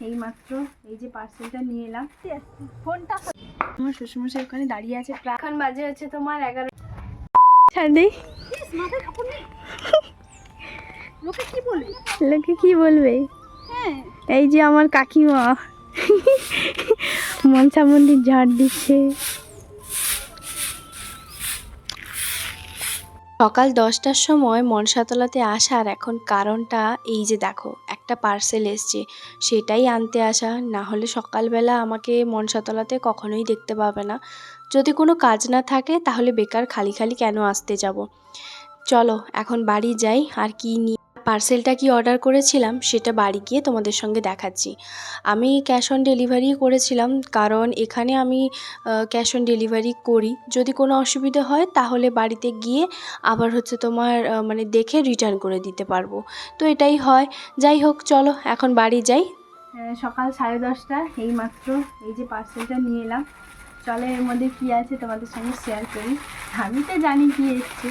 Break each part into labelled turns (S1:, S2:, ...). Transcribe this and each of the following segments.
S1: এই মাত্র এই যে পার্সেলটা নিয়ে এলাম। ফোনটা আমার শ্বশুরমশাই ওখানে দাঁড়িয়ে আছে। এখন বাজে হচ্ছে তোমার 11। লোকে কি বলবে? হ্যাঁ, এই যে আমার কাকিমা মনসা মন্দির ঝাড় দিচ্ছে।
S2: সকাল 10টার সময় মনসাতলাতে আসার এখন কারণটা এই যে দেখো, একটা পার্সেল এসছে, সেটাই আনতে আসা। না হলে সকালবেলা আমাকে মনসাতলাতে কখনোই দেখতে পাবে না। যদি কোনো কাজ না থাকে তাহলে বেকার খালি খালি কেন আসতে যাব। চলো এখন বাড়ি যাই। আর কি নিয়ে পার্সেলটা কি অর্ডার করেছিলাম সেটা বাড়ি গিয়ে তোমাদের সঙ্গে দেখাচ্ছি। আমি ক্যাশ অন ডেলিভারি করেছিলাম, কারণ এখানে আমি ক্যাশ অন ডেলিভারি করি। যদি কোনো অসুবিধা হয় তাহলে বাড়িতে গিয়ে আবার হচ্ছে তোমার মানে দেখে রিটার্ন করে দিতে পারবো। তো এটাই হয়। যাই হোক, চলো এখন বাড়ি যাই।
S1: সকাল 10:30 এই মাত্র এই যে পার্সেলটা নিয়ে এলাম। চলো এর মধ্যে কি আছে তোমাদের সঙ্গে শেয়ার করি। আমি তো জানি কি এসছে।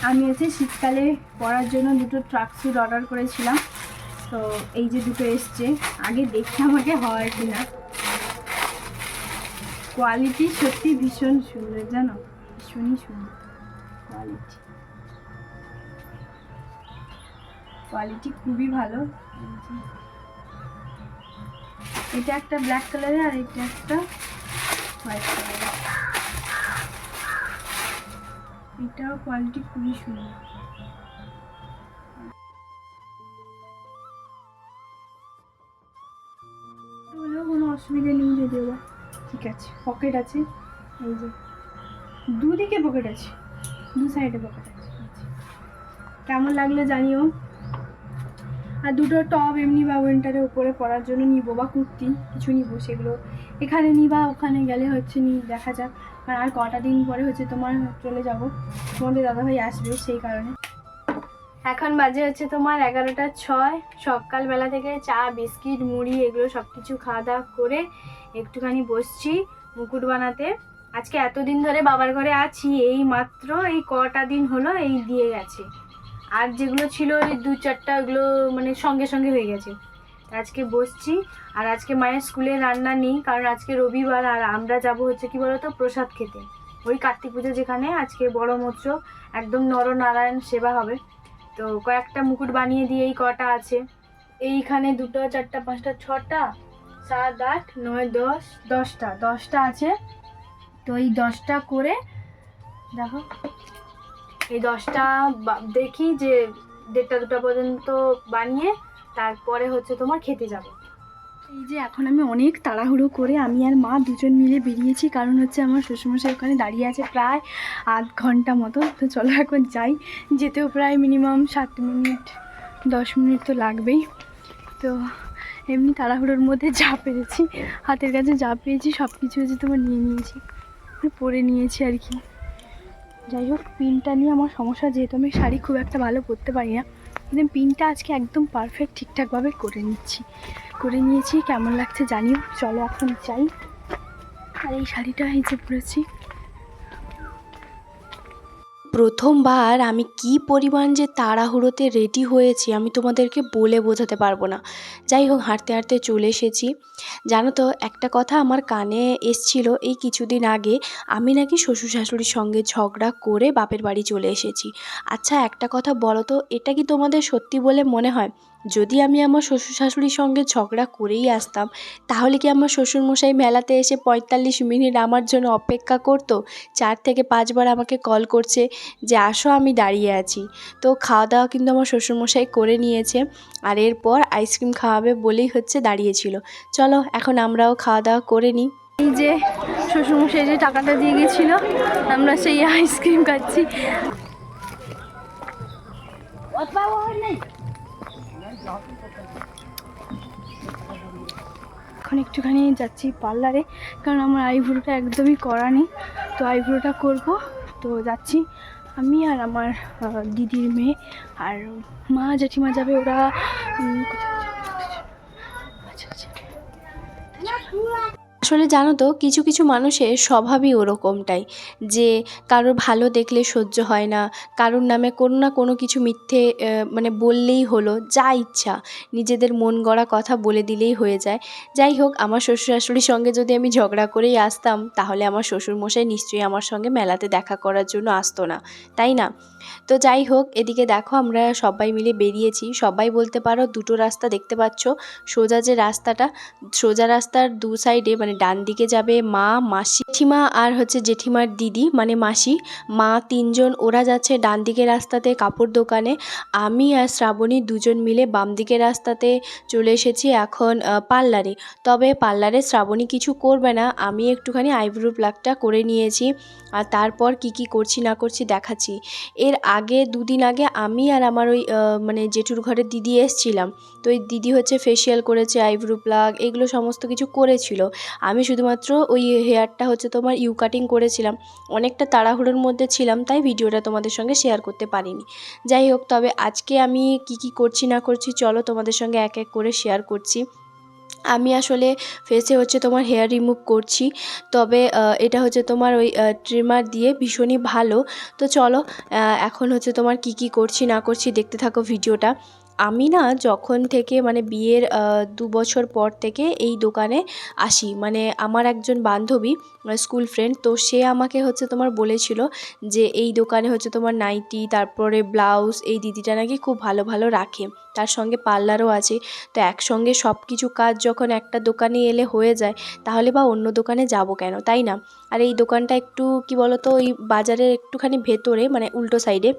S1: আমি হচ্ছে শীতকালে পরার জন্য দুটো ট্রাক স্যুট অর্ডার করেছিলাম। তো এই যে দুটো এসছে, আগে দেখি আমাকে হয় কিনা। কোয়ালিটি সত্যি ভীষণ সুন্দর, জানো, ভীষণই সুন্দর কোয়ালিটি খুবই ভালো। এটা একটা ব্ল্যাক কালারের আর এটা একটা হোয়াইট কালারের। এটাও কোয়ালিটি খুবই সুন্দর। হলেও কোনো অসুবিধা নেই, যদিও বা ঠিক আছে। পকেট আছে, এই যে দুদিকে পকেট আছে, দু সাইডে পকেট আছে। কেমন লাগলো জানিও। আর দুটো টপ এমনি বা উইন্টারের উপরে পরার জন্য নিব, বা কুর্তি কিছু নিব, সেগুলো এখানে নিই বা ওখানে গেলে হচ্ছে দেখা যাক। আর কটা দিন পরে হচ্ছে তোমার চলে যাব, তোমাদের দাদাভাই আসবে, সেই কারণে। এখন বাজে হচ্ছে তোমার 11টা 6। সকালবেলা থেকে চা বিস্কিট মুড়ি এগুলো সব কিছু খাওয়া দাওয়া করে একটুখানি বসছি মুকুট বানাতে। আজকে এতদিন ধরে বাবার ঘরে আছি, এই মাত্র এই কটা দিন হলো এই দিয়ে গেছে। আর যেগুলো ছিল ওই 2-4টা ওগুলো মানে সঙ্গে সঙ্গে হয়ে গেছে। আজকে বসছি। আর আজকে মায়ের স্কুলে রান্না নেই, কারণ আজকে রবিবার। আর আমরা যাব হচ্ছে কি বলতো, প্রসাদ খেতে। ওই কার্তিক পুজো যেখানে আজকে বড় মৎসব, একদম নরনারায়ণ সেবা হবে। তো কয়েকটা মুকুট বানিয়ে দিয়ে এই কটা আছে। এইখানে 2টা 4টা 5টা 6টা 7 8 9 10 10টা আছে। তো এই 10টা করে দেখো, এই 10টা দেখি যে 1:30-2টা পর্যন্ত বানিয়ে তারপরে হচ্ছে তোমার খেতে যাব। এই যে এখন আমি অনেক তাড়াহুড়ো করে আমি আর মা দুজন মিলে বেরিয়েছি, কারণ হচ্ছে আমার শ্বশুরমশাই ওখানে দাঁড়িয়ে আছে প্রায় আধ ঘন্টা মতো। তো চলো এখন যাই। যেতেও প্রায় মিনিমাম 7 মিনিট 10 মিনিট তো লাগবেই। তো এমনি তাড়াহুড়োর মধ্যে যা পেরেছি, হাতের কাছে যা পেয়েছি সব কিছু হচ্ছে তোমার নিয়ে নিয়েছি, পরে নিয়েছি আর কি। যাই হোক, পিনটা নিয়ে আমার সমস্যা, যেহেতু আমি শাড়ি খুব একটা ভালো পরতে পারি না, কিন্তু পিনটা আজকে একদম পারফেক্ট ঠিকঠাকভাবে করে নিয়েছি। কেমন লাগছে জানিও। চলো এখন যাই। আর এই শাড়িটা এই যে পরেছি।
S2: প্রথমবার আমি কি পরিমাণ যে তাড়াহুড়োতে রেডি হয়েছি আমি তোমাদেরকে বলে বোঝাতে পারবো না। যাই হোক, হাঁটতে হাঁটতে চলে এসেছি। জানো তো, একটা কথা আমার কানে এসছিল এই কিছুদিন আগে, আমি নাকি শ্বশুর শাশুড়ির সঙ্গে ঝগড়া করে বাপের বাড়ি চলে এসেছি। আচ্ছা একটা কথা বলো তো, এটা কি তোমাদের সত্যি বলে মনে হয়? যদি আমি আমার শ্বশুর শাশুড়ির সঙ্গে ঝগড়া করেই আসতাম, তাহলে কি আমার শ্বশুরমশাই মেলাতে এসে 45 মিনিট আমার জন্য অপেক্ষা করতো? 4 থেকে 5 বার আমাকে কল করছে যে আসো, আমি দাঁড়িয়ে আছি। তো খাওয়া দাওয়া কিন্তু আমার শ্বশুরমশাই করে নিয়েছে, আর এরপর আইসক্রিম খাওয়াবে বলেই হচ্ছে দাঁড়িয়েছিল। চলো এখন আমরাও খাওয়া দাওয়া করে নিই।
S1: এই যে শ্বশুরমশাই যে টাকাটা দিয়ে গেছিল, আমরা সেই আইসক্রিম খাচ্ছি। এখন একটুখানি যাচ্ছি পার্লারে, কারণ আমার আইব্রোটা একদমই করা নেই। তো আইব্রোটা করব। তো যাচ্ছি আমি আর আমার দিদির মেয়ে, আর মা জেঠিমা যাবে। ওরা আচ্ছা আচ্ছা
S2: আসলে জানো তো কিছু কিছু মানুষের স্বভাবই ওরকমটাই, যে কারোর ভালো দেখলে সহ্য হয় না, কারোর নামে কোনো না কোনো কিছু মিথ্যে মানে বললেই হলো, যা ইচ্ছা নিজেদের মন গড়া কথা বলে দিলেই হয়ে যায়। যাই হোক, আমার শ্বশুর শাশুড়ির সঙ্গে যদি আমি ঝগড়া করেই আসতাম, তাহলে আমার শ্বশুরমশাই নিশ্চয়ই আমার সঙ্গে মেলাতে দেখা করার জন্য আসতো না, তাই না? তো যাই হোক, এদিকে দেখো আমরা সবাই মিলে বেরিয়েছি। সবাই বলতে পারো, দুটো রাস্তা দেখতে পাচ্ছ। সোজা যে রাস্তাটা, সোজা রাস্তার দু সাইডে মানে ডান দিকে যাবে মা, মাসি, জেঠিমা আর হচ্ছে জেঠিমার দিদি মানে মাসি, মা তিনজন ওরা যাচ্ছে ডান দিকের রাস্তাতে কাপড় দোকানে। আমি আর শ্রাবণী দুজন মিলে বাম দিকের রাস্তাতে চলে এসেছি এখন পার্লারে। তবে পার্লারে শ্রাবণী কিছু করবে না, আমি একটুখানি আইব্রো প্লাগটা করে নিয়েছি। আর তারপর কি করছি না করছি দেখাচ্ছি। এর আগে দুদিন আগে আমি আর আমার ওই মানে জেঠুর ঘরের দিদি এসেছিলাম। তো ওই দিদি হচ্ছে ফেসিয়াল করেছে, আইব্রো প্লাগ এগুলো সমস্ত কিছু করেছিল। আমি শুধুমাত্র ওই হেয়ারটা হচ্ছে তোমার ইউ কাটিং করেছিলাম। অনেকটা তাড়াহুড়োর মধ্যে ছিলাম, তাই ভিডিওটা তোমাদের সঙ্গে শেয়ার করতে পারিনি। যাই হোক, তবে আজকে আমি কি করছি না করছি চলো তোমাদের সঙ্গে এক এক করে শেয়ার করছি। আমি আসলে ফেসে হচ্ছে তোমার হেয়ার রিমুভ করছি, তবে এটা হচ্ছে তোমার ওই ট্রিমার দিয়ে, ভীষণই ভালো। তো চলো এখন হচ্ছে তোমার কি করছি না করছি দেখতে থাকো ভিডিওটা। আমি না যখন থেকে মানে বিয়ের 2 বছর পর থেকে এই দোকানে আসি, মানে আমার একজন বান্ধবী স্কুল ফ্রেন্ড, তো সে আমাকে হচ্ছে তোমার বলেছিল যে এই দোকানে হচ্ছে তোমার নাইটি, তারপরে ব্লাউজ এই দিদিটা নাকি খুব ভালো ভালো রাখে, তার সঙ্গে পার্লারও আছে। তো একসঙ্গে সব কিছু কাজ যখন একটা দোকানে এলে হয়ে যায়, তাহলে বা অন্য দোকানে যাব কেন, তাই না? আর এই দোকানটা একটু কি বলতো, ওই বাজারের একটুখানি ভেতরে মানে উল্টো সাইডে,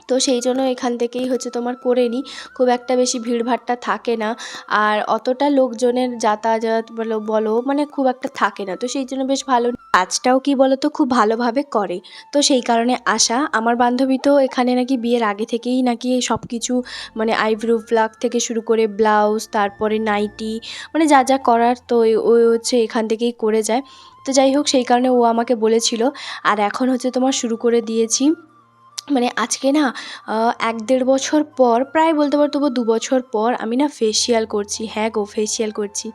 S2: তো সেই জন্য এখান থেকেই হচ্ছে তোমার করে নিই। খুব একটা বেশি ভিড়ভাট্টা থাকে না, আর অতটা লোকজনের যাতায়াত বলো মানে খুব একটা থাকে না, তো সেই জন্য বেশ ভালো। কাজটাও কি বলো তো খুব ভালোভাবে করে, তো সেই কারণে আসা। আমার বান্ধবী তো এখানে নাকি বিয়ের আগে থেকেই নাকি সব কিছু মানে আইব্রো প্লাগ থেকে শুরু করে ব্লাউজ, তারপরে নাইটি, মানে যা যা করার তো ওই হচ্ছে এখান থেকেই করে যায়। তো যাই হোক, সেই কারণে ও আমাকে বলেছিল। আর এখন হচ্ছে তোমার শুরু করে দিয়েছি, মানে আজকে না 1-1.5 বছর পর, প্রায় বলতে পারো তবু 2 বছর পর আমি না ফেসিয়াল করছি। হ্যাঁ গো, ফেসিয়াল করছি।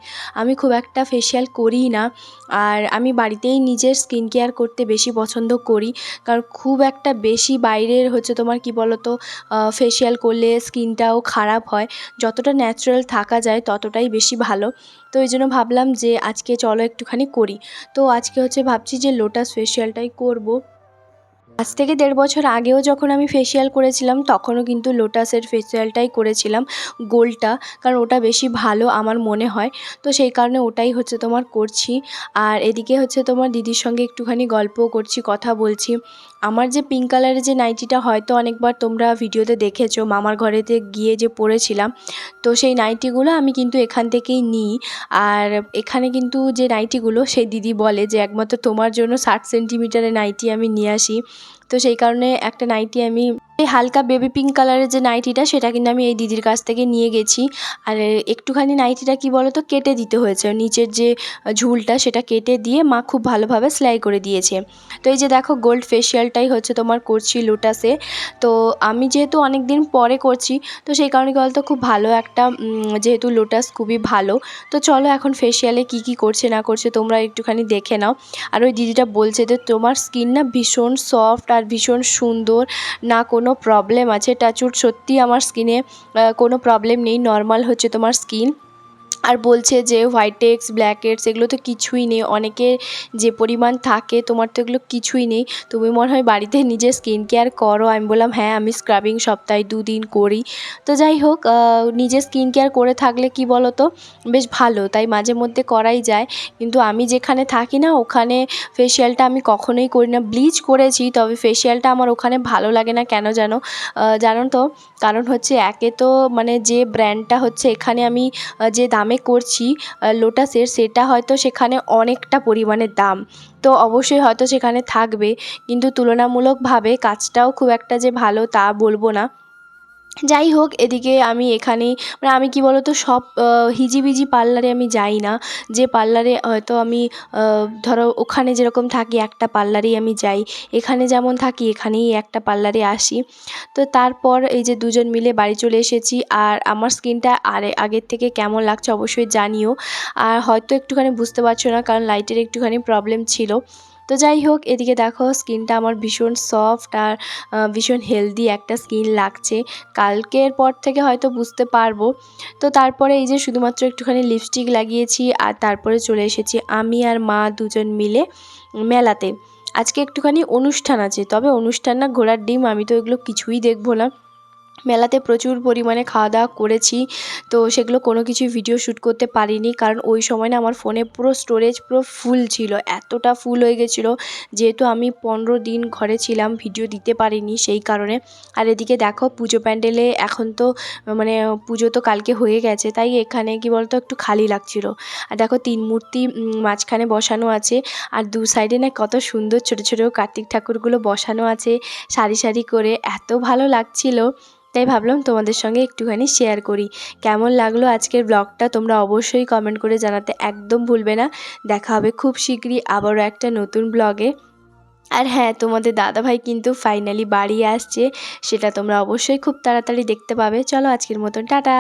S2: আমি খুব একটা ফেসিয়াল করিই না, আর আমি বাড়িতেই নিজের স্কিন কেয়ার করতে বেশি পছন্দ করি। কারণ খুব একটা বেশি বাইরের হচ্ছে তোমার কি বলো তো, ফেসিয়াল করলে স্কিনটাও খারাপ হয়। যতটা ন্যাচারাল থাকা যায় ততটাই বেশি ভালো। তো এই জন্য ভাবলাম যে আজকে চলো একটুখানি করি। তো আজকে হচ্ছে ভাবছি যে লোটাস ফেসিয়ালটাই করব। আজ থেকে 1.5 বছর আগেও যখন আমি ফেসিয়াল করেছিলাম, তখনও কিন্তু লোটাসের ফেসিয়ালটাই করেছিলাম, গোল্ডটা, কারণ ওটা বেশি ভালো আমার মনে হয়। তো সেই কারণে ওটাই হচ্ছে তোমার করছি। আর এদিকে হচ্ছে তোমার দিদির সঙ্গে একটুখানি গল্পও করছি, কথা বলছি। আমার যে পিঙ্ক কালারের যে নাইটিটা হয়তো অনেকবার তোমরা ভিডিওতে দেখেছো, মামার ঘরেতে গিয়ে যে পরেছিলাম, তো সেই নাইটিগুলো আমি কিন্তু এখান থেকেই নিই। আর এখানে কিন্তু যে নাইটিগুলো, সেই দিদি বলে যে একমাত্র তোমার জন্য 60 সেন্টিমিটারের নাইটি আমি নিয়ে আসি। তো সেই কারণে একটা নাইটি আমি, এই হালকা বেবি পিঙ্ক কালারের যে নাইটিটা, সেটা কিন্তু আমি এই দিদির কাছ থেকে নিয়ে গেছি। আর একটুখানি নাইটিটা কি বলো তো কেটে দিতে হয়েছে, নিচের যে ঝুলটা সেটা কেটে দিয়ে মা খুব ভালোভাবে সেলাই করে দিয়েছে। তো এই যে দেখো, গোল্ড ফেসিয়ালটাই হচ্ছে তোমার করছি লোটাসে। তো আমি যেহেতু অনেক দিন পরে করছি, তো সেই কারণে কি বলতো, খুব ভালো একটা যেহেতু লোটাস খুবই ভালো। তো চলো এখন ফেসিয়ালে কি করছে না করছে তোমরা একটুখানি দেখে নাও। আর ওই দিদিটা বলছে যে তোমার স্কিন না ভীষণ সফট আর ভীষণ সুন্দর, না কোনো প্রবলেম আছে, টাচউড সত্যি আমার স্কিনে কোনো প্রবলেম নেই, নর্মাল হচ্ছে তোমার স্কিন। আর বলছে যে হোয়াইট হেডস, ব্ল্যাক হেডস এগুলো তো কিছুই নেই, অনেকের যে পরিমাণ থাকে, তোমার তো এগুলো কিছুই নেই। তুমি মনে হয় বাড়িতে নিজে স্কিন কেয়ার করো। আমি বললাম হ্যাঁ, আমি স্ক্রাবিং সপ্তাহে 2 দিন করি। তো যাই হোক, নিজে স্কিন কেয়ার করে থাকলে কি বলো তো বেশ ভালো, তাই মাঝে মধ্যে করাই যায়। কিন্তু আমি যেখানে থাকি না, ওখানে ফেসিয়ালটা আমি কখনোই করি না। ব্লিচ করেছি, তবে ফেসিয়ালটা আমার ওখানে ভালো লাগে না কেন জানো? জানো তো, কারণ হচ্ছে একে তো মানে যে ব্র্যান্ডটা হচ্ছে এখানে আমি যে দামে করছি লোটাসের, সেটা হয়তো সেখানে অনেকটা পরিমাণে দাম, তো অবশ্যই হয়তো সেখানে থাকবে, কিন্তু তুলনামূলকভাবে কাজটাও খুব একটা যে ভালো তা বলবো না। যাই হোক, এদিকে আমি এখানেই মানে আমি কি বলো তো সব হিজিবিজি পার্লারে আমি যাই না। যে পার্লারে হয়তো আমি ধরো ওখানে যেরকম থাকি একটা পার্লারেই আমি যাই, এখানে যেমন থাকি এখানেই একটা পার্লারে আসি। তো তারপর এই যে দুজন মিলে বাড়ি চলে এসেছি। আর আমার স্কিনটা আগের থেকে কেমন লাগছে অবশ্যই জানিও। আর হয়তো একটুখানি বুঝতে পারছো না কারণ লাইটের একটুখানি প্রবলেম ছিল। তো যাই হোক, এদিকে দেখো স্কিনটা আমার ভীষণ সফট আর ভীষণ হেলদি একটা স্কিন লাগছে। কালকের পর থেকে হয়তো বুঝতে পারবো। তো তারপরে এই যে শুধুমাত্র একটুখানি লিপস্টিক লাগিয়েছি আর তারপরে চলে এসেছি আমি আর মা দুজন মিলে মেলাতে। আজকে একটুখানি অনুষ্ঠান আছে, তবে অনুষ্ঠান না ঘোড়ার ডিম, আমি তো এগুলো কিছুই দেখবো না। মেলাতে প্রচুর পরিমাণে খাওয়া দাওয়া করেছি, তো সেগুলো কোনো কিছুই ভিডিও শ্যুট করতে পারিনি কারণ ওই সময় না আমার ফোনে পুরো স্টোরেজ পুরো ফুল ছিল, এতটা ফুল হয়ে গেছিলো যেহেতু আমি 15 দিন ঘরে ছিলাম ভিডিও দিতে পারিনি সেই কারণে। আর এদিকে দেখো পুজো প্যান্ডেলে এখন তো মানে পুজো তো কালকে হয়ে গেছে, তাই এখানে কি বলতো একটু খালি লাগছিল। আর দেখো 3 মূর্তি মাঝখানে বসানো আছে আর দু সাইডে না কত সুন্দর ছোট ছোট কার্তিক ঠাকুরগুলো বসানো আছে সারি সারি করে, এত ভালো লাগছিল। তাই ভাবলাম তোমাদের সঙ্গে একটুখানি শেয়ার করি। কেমন লাগলো আজকের ব্লগটা তোমরা অবশ্যই কমেন্ট করে জানাতে একদম ভুলবে না। দেখা হবে খুব শীঘ্রই আবারও একটা নতুন ব্লগে। আর হ্যাঁ, তোমাদের দাদাভাই কিন্তু ফাইনালি বাড়ি আসছে, সেটা তোমরা অবশ্যই খুব তাড়াতাড়ি দেখতে পাবে। চলো আজকের মতন টাটা।